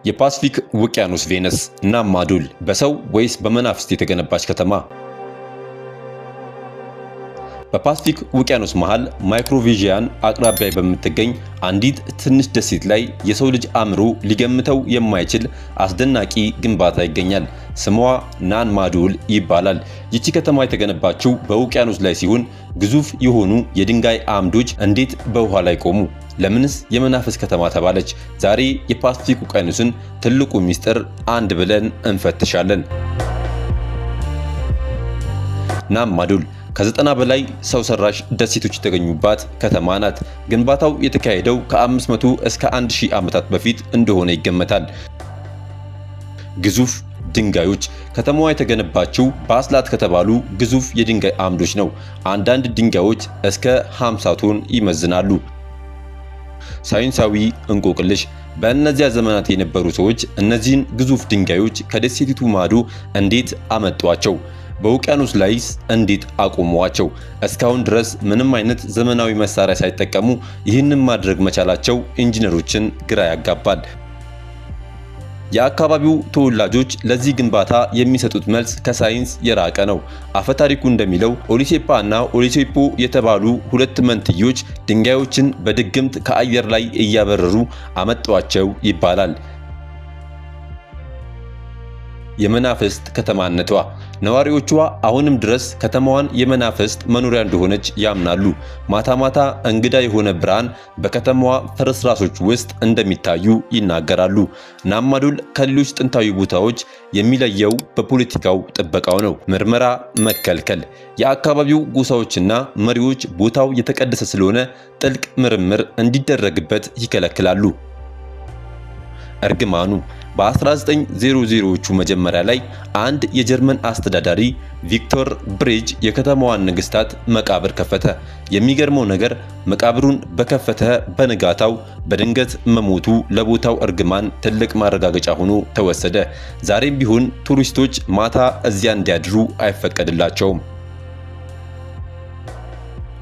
የፓሲፊክ ውቅያኖስ ቬነስ ናማዱል በሰው ወይስ በመናፍስት የተገነባች ከተማ? በፓሲፊክ ውቅያኖስ መሃል ማይክሮቪዥያን አቅራቢያ በምትገኝ አንዲት ትንሽ ደሴት ላይ የሰው ልጅ አእምሮ ሊገምተው የማይችል አስደናቂ ግንባታ ይገኛል። ስሟ ናማዱል ይባላል። ይቺ ከተማ የተገነባችው በውቅያኖስ ላይ ሲሆን ግዙፍ የሆኑ የድንጋይ አምዶች እንዴት በውሃ ላይ ቆሙ? ለምንስ የመናፍስት ከተማ ተባለች? ዛሬ የፓሲፊክ ውቅያኖስን ትልቁ ሚስጥር አንድ ብለን እንፈትሻለን። ናማዱል ከ90 በላይ ሰው ሰራሽ ደሴቶች የተገኙባት ከተማ ናት። ግንባታው የተካሄደው ከ500 እስከ 1000 ዓመታት በፊት እንደሆነ ይገመታል። ግዙፍ ድንጋዮች ከተማዋ የተገነባችው በአስላት ከተባሉ ግዙፍ የድንጋይ አምዶች ነው። አንዳንድ ድንጋዮች እስከ 50 ቶን ይመዝናሉ። ሳይንሳዊ እንቆቅልሽ በእነዚያ ዘመናት የነበሩ ሰዎች እነዚህን ግዙፍ ድንጋዮች ከደሴቲቱ ማዶ እንዴት አመጧቸው? በውቅያኖስ ላይስ እንዴት አቆሟቸው? እስካሁን ድረስ ምንም አይነት ዘመናዊ መሳሪያ ሳይጠቀሙ ይህንን ማድረግ መቻላቸው ኢንጂነሮችን ግራ ያጋባል። የአካባቢው ተወላጆች ለዚህ ግንባታ የሚሰጡት መልስ ከሳይንስ የራቀ ነው። አፈታሪኩ እንደሚለው ኦሊሴፓ እና ኦሊሴፖ የተባሉ ሁለት መንትዮች ድንጋዮችን በድግምት ከአየር ላይ እያበረሩ አመጧቸው ይባላል። የመናፍስት ከተማነቷ ነዋሪዎቿ አሁንም ድረስ ከተማዋን የመናፍስት መኖሪያ እንደሆነች ያምናሉ። ማታ ማታ እንግዳ የሆነ ብርሃን በከተማዋ ፍርስራሾች ውስጥ እንደሚታዩ ይናገራሉ። ናማዱል ከሌሎች ጥንታዊ ቦታዎች የሚለየው በፖለቲካው ጥበቃው ነው። ምርመራ መከልከል። የአካባቢው ጎሳዎችና መሪዎች ቦታው የተቀደሰ ስለሆነ ጥልቅ ምርምር እንዲደረግበት ይከለክላሉ። እርግማኑ በ1900ዎቹ መጀመሪያ ላይ አንድ የጀርመን አስተዳዳሪ ቪክቶር ብሬጅ የከተማዋን ንግስታት መቃብር ከፈተ። የሚገርመው ነገር መቃብሩን በከፈተ በንጋታው በድንገት መሞቱ ለቦታው እርግማን ትልቅ ማረጋገጫ ሆኖ ተወሰደ። ዛሬም ቢሆን ቱሪስቶች ማታ እዚያ እንዲያድሩ አይፈቀድላቸውም።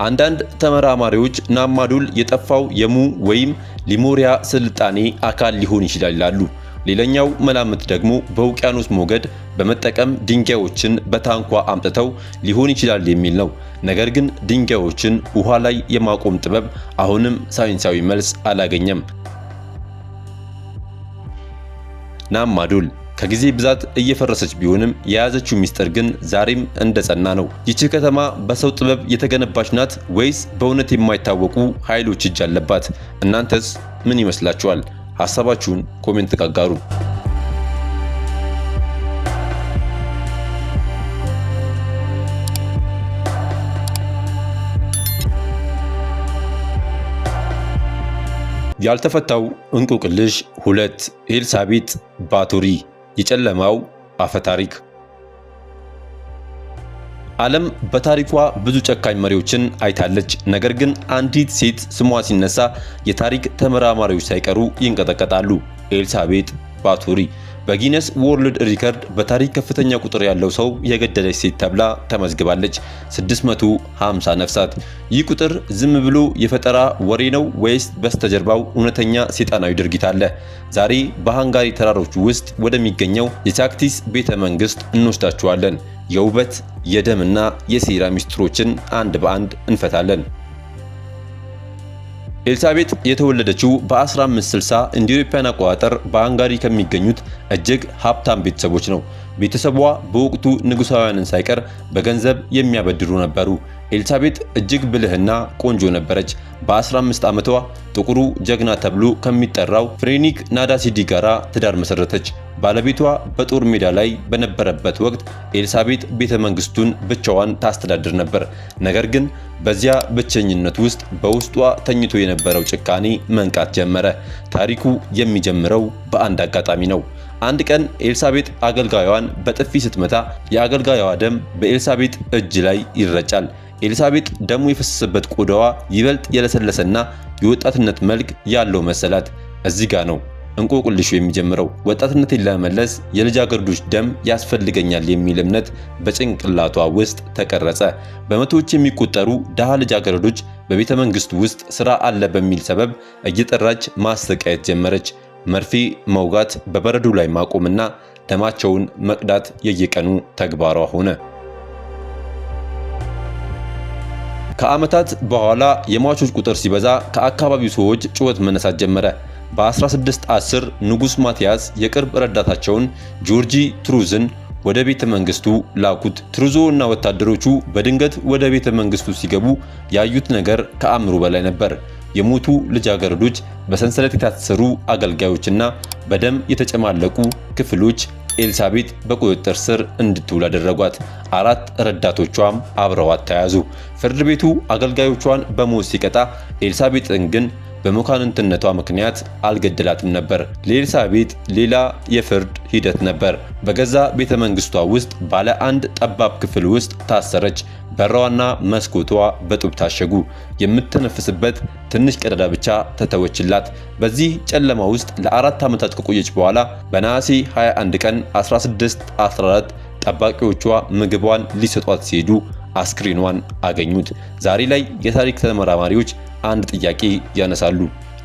አንዳንድ ተመራማሪዎች ናማዱል የጠፋው የሙ ወይም ሊሞሪያ ስልጣኔ አካል ሊሆን ይችላል ይላሉ። ሌላኛው መላምት ደግሞ በውቅያኖስ ሞገድ በመጠቀም ድንጋዮችን በታንኳ አምጥተው ሊሆን ይችላል የሚል ነው። ነገር ግን ድንጋዮችን ውሃ ላይ የማቆም ጥበብ አሁንም ሳይንሳዊ መልስ አላገኘም። ናማዱል ከጊዜ ብዛት እየፈረሰች ቢሆንም የያዘችው ሚስጥር ግን ዛሬም እንደጸና ነው። ይቺ ከተማ በሰው ጥበብ የተገነባች ናት ወይስ በእውነት የማይታወቁ ኃይሎች እጅ አለባት? እናንተስ ምን ይመስላችኋል? ሐሳባችሁን ኮሜንት ጋጋሩ። ያልተፈታው እንቆቅልሽ 2 ኤልሳቤጥ ባቶሪ የጨለማው አፈታሪክ። ዓለም በታሪኳ ብዙ ጨካኝ መሪዎችን አይታለች። ነገር ግን አንዲት ሴት ስሟ ሲነሳ የታሪክ ተመራማሪዎች ሳይቀሩ ይንቀጠቀጣሉ። ኤልሳቤጥ ባቶሪ በጊነስ ወርልድ ሪከርድ በታሪክ ከፍተኛ ቁጥር ያለው ሰው የገደለች ሴት ተብላ ተመዝግባለች። 650 ነፍሳት። ይህ ቁጥር ዝም ብሎ የፈጠራ ወሬ ነው ወይስ በስተጀርባው እውነተኛ ሰይጣናዊ ድርጊት አለ? ዛሬ በሃንጋሪ ተራሮች ውስጥ ወደሚገኘው የቻክቲስ ቤተ መንግስት እንወስዳችኋለን። የውበት የደምና የሴራ ሚስጥሮችን አንድ በአንድ እንፈታለን። ኤልሳቤጥ የተወለደችው በ1560 እንደ አውሮፓውያን አቆጣጠር በሃንጋሪ ከሚገኙት እጅግ ሀብታም ቤተሰቦች ነው። ቤተሰቧ በወቅቱ ንጉሳውያንን ሳይቀር በገንዘብ የሚያበድሩ ነበሩ። ኤልሳቤጥ እጅግ ብልህና ቆንጆ ነበረች። በ15 ዓመቷ ጥቁሩ ጀግና ተብሎ ከሚጠራው ፍሬኒክ ናዳሲዲ ጋራ ትዳር መሰረተች። ባለቤቷ በጦር ሜዳ ላይ በነበረበት ወቅት ኤልሳቤጥ ቤተ መንግስቱን ብቻዋን ታስተዳድር ነበር። ነገር ግን በዚያ ብቸኝነት ውስጥ በውስጧ ተኝቶ የነበረው ጭካኔ መንቃት ጀመረ። ታሪኩ የሚጀምረው በአንድ አጋጣሚ ነው። አንድ ቀን ኤልሳቤጥ አገልጋዩዋን በጥፊ ስትመታ የአገልጋዩዋ ደም በኤልሳቤጥ እጅ ላይ ይረጫል። ኤልሳቤጥ ደሙ የፈሰሰበት ቆዳዋ ይበልጥ የለሰለሰና የወጣትነት መልክ ያለው መሰላት። እዚህ ጋር ነው እንቆቅልሹ የሚጀምረው። ወጣትነቴን ለመመለስ የልጃገረዶች ደም ያስፈልገኛል የሚል እምነት በጭንቅላቷ ውስጥ ተቀረጸ። በመቶዎች የሚቆጠሩ ደሃ ልጃገረዶች በቤተ መንግስቱ ውስጥ ስራ አለ በሚል ሰበብ እየጠራች ማሰቃየት ጀመረች። መርፌ መውጋት፣ በበረዶ ላይ ማቆምና ደማቸውን መቅዳት የየቀኑ ተግባሯ ሆነ። ከዓመታት በኋላ የሟቾች ቁጥር ሲበዛ ከአካባቢው ሰዎች ጩኸት መነሳት ጀመረ። በ1610 ንጉስ ማቲያስ የቅርብ ረዳታቸውን ጆርጂ ትሩዝን ወደ ቤተ መንግስቱ ላኩት። ትሩዞ እና ወታደሮቹ በድንገት ወደ ቤተ መንግስቱ ሲገቡ ያዩት ነገር ከአእምሮ በላይ ነበር። የሞቱ ልጃገረዶች፣ በሰንሰለት የታሰሩ አገልጋዮችና በደም የተጨማለቁ ክፍሎች ኤልሳቤጥ በቁጥጥር ስር እንድትውል አደረጓት። 4 ረዳቶቿም አብረዋት ተያዙ። ፍርድ ቤቱ አገልጋዮቿን በሞት ሲቀጣ ኤልሳቤጥን ግን በመኳንንትነቷ ምክንያት አልገደላትም ነበር። ለኤልሳቤጥ ሌላ የፍርድ ሂደት ነበር። በገዛ ቤተ መንግስቷ ውስጥ ባለ አንድ ጠባብ ክፍል ውስጥ ታሰረች። በሯና መስኮቷ በጡብ ታሸጉ። የምትተነፍስበት ትንሽ ቀዳዳ ብቻ ተተወችላት። በዚህ ጨለማ ውስጥ ለ4 ዓመታት ከቆየች በኋላ በነሐሴ 21 ቀን 1614 ጠባቂዎቿ ምግቧን ሊሰጧት ሲሄዱ አስክሬኗን አገኙት። ዛሬ ላይ የታሪክ ተመራማሪዎች አንድ ጥያቄ ያነሳሉ።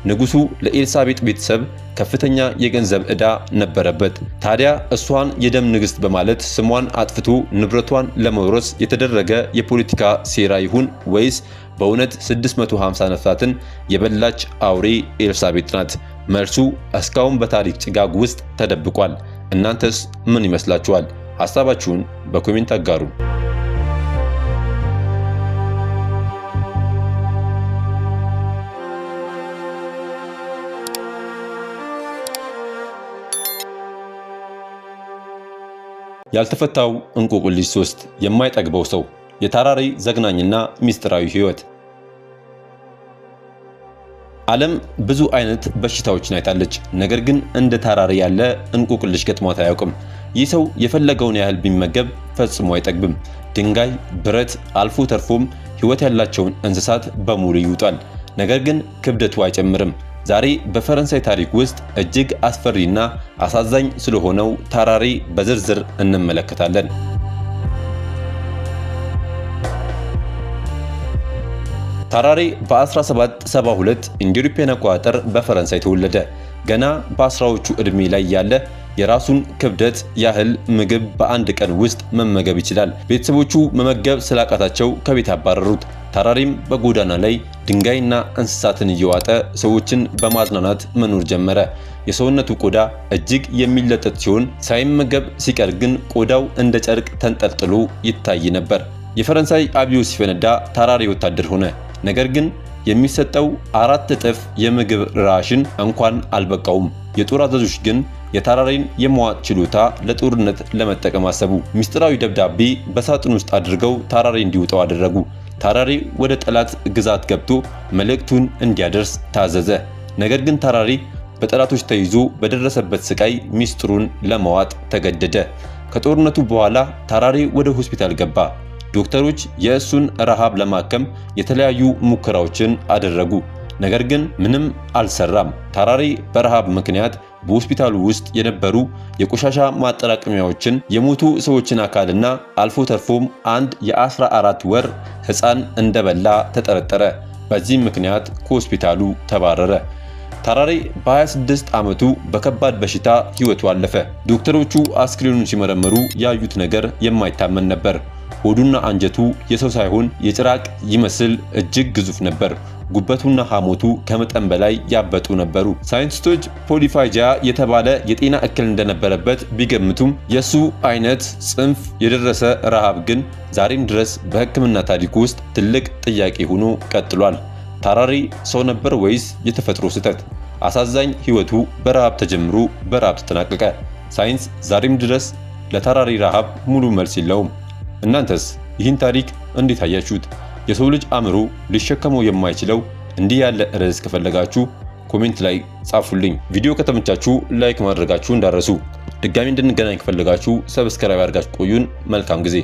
ንጉሱ ለኤልሳቤጥ ቤተሰብ ከፍተኛ የገንዘብ ዕዳ ነበረበት። ታዲያ እሷን የደም ንግስት በማለት ስሟን አጥፍቶ ንብረቷን ለመውረስ የተደረገ የፖለቲካ ሴራ ይሁን ወይስ በእውነት 650 ነፍሳትን የበላች አውሬ ኤልሳቤጥ ናት? መልሱ እስካሁን በታሪክ ጭጋግ ውስጥ ተደብቋል። እናንተስ ምን ይመስላችኋል? ሐሳባችሁን በኮሜንት አጋሩ። ያልተፈታው እንቆቅልሽ 3 የማይጠግበው ሰው የታራሪ ዘግናኝና ሚስጥራዊ ህይወት። ዓለም ብዙ አይነት በሽታዎችን አይታለች። ነገር ግን እንደ ታራሪ ያለ እንቆቅልሽ ገጥሟት አያውቅም። ይህ ሰው የፈለገውን ያህል ቢመገብ ፈጽሞ አይጠግብም። ድንጋይ፣ ብረት፣ አልፎ ተርፎም ህይወት ያላቸውን እንስሳት በሙሉ ይውጣል። ነገር ግን ክብደቱ አይጨምርም። ዛሬ በፈረንሳይ ታሪክ ውስጥ እጅግ አስፈሪና አሳዛኝ ስለሆነው ታራሪ በዝርዝር እንመለከታለን። ታራሪ በ1772 እንደ አውሮፓውያን አቆጣጠር በፈረንሳይ ተወለደ። ገና በአስራዎቹ ዕድሜ ላይ ያለ የራሱን ክብደት ያህል ምግብ በአንድ ቀን ውስጥ መመገብ ይችላል። ቤተሰቦቹ መመገብ ስላቃታቸው ከቤት አባረሩት። ታራሪም በጎዳና ላይ ድንጋይና እንስሳትን እየዋጠ ሰዎችን በማዝናናት መኖር ጀመረ። የሰውነቱ ቆዳ እጅግ የሚለጠጥ ሲሆን ሳይመገብ ሲቀር ግን ቆዳው እንደ ጨርቅ ተንጠልጥሎ ይታይ ነበር። የፈረንሳይ አብዮት ሲፈነዳ ታራሪ ወታደር ሆነ። ነገር ግን የሚሰጠው 4 እጥፍ የምግብ ራሽን እንኳን አልበቃውም። የጦር አዛዦች ግን የታራሪን የመዋጥ ችሎታ ለጦርነት ለመጠቀም አሰቡ። ሚስጥራዊ ደብዳቤ በሳጥን ውስጥ አድርገው ታራሪ እንዲወጣው አደረጉ። ታራሪ ወደ ጠላት ግዛት ገብቶ መልእክቱን እንዲያደርስ ታዘዘ። ነገር ግን ታራሪ በጠላቶች ተይዞ በደረሰበት ስቃይ ሚስጥሩን ለመዋጥ ተገደደ። ከጦርነቱ በኋላ ታራሪ ወደ ሆስፒታል ገባ። ዶክተሮች የእሱን ረሃብ ለማከም የተለያዩ ሙከራዎችን አደረጉ። ነገር ግን ምንም አልሰራም። ታራሪ በረሃብ ምክንያት በሆስፒታሉ ውስጥ የነበሩ የቆሻሻ ማጠራቀሚያዎችን፣ የሞቱ ሰዎችን አካልና አልፎ ተርፎም አንድ የ14 ወር ሕፃን እንደበላ ተጠረጠረ። በዚህ ምክንያት ከሆስፒታሉ ተባረረ። ታራሪ በ26 ዓመቱ በከባድ በሽታ ሕይወቱ አለፈ። ዶክተሮቹ አስክሬኑን ሲመረምሩ ያዩት ነገር የማይታመን ነበር። ሆዱና አንጀቱ የሰው ሳይሆን የጭራቅ ይመስል እጅግ ግዙፍ ነበር። ጉበቱና ሐሞቱ ከመጠን በላይ ያበጡ ነበሩ። ሳይንቲስቶች ፖሊፋጂያ የተባለ የጤና እክል እንደነበረበት ቢገምቱም የሱ አይነት ጽንፍ የደረሰ ረሃብ ግን ዛሬም ድረስ በሕክምና ታሪክ ውስጥ ትልቅ ጥያቄ ሆኖ ቀጥሏል። ታራሪ ሰው ነበር ወይስ የተፈጥሮ ስህተት? አሳዛኝ ሕይወቱ በረሃብ ተጀምሮ በረሃብ ተጠናቀቀ። ሳይንስ ዛሬም ድረስ ለታራሪ ረሃብ ሙሉ መልስ የለውም። እናንተስ ይህን ታሪክ እንዴት አያችሁት? የሰው ልጅ አእምሮ ሊሸከመው የማይችለው እንዲህ ያለ ርዕስ ከፈለጋችሁ ኮሜንት ላይ ጻፉልኝ። ቪዲዮ ከተመቻችሁ ላይክ ማድረጋችሁ እንዳረሱ። ድጋሚ እንድንገናኝ ከፈለጋችሁ ሰብስክራይብ አድርጋችሁ ቆዩን። መልካም ጊዜ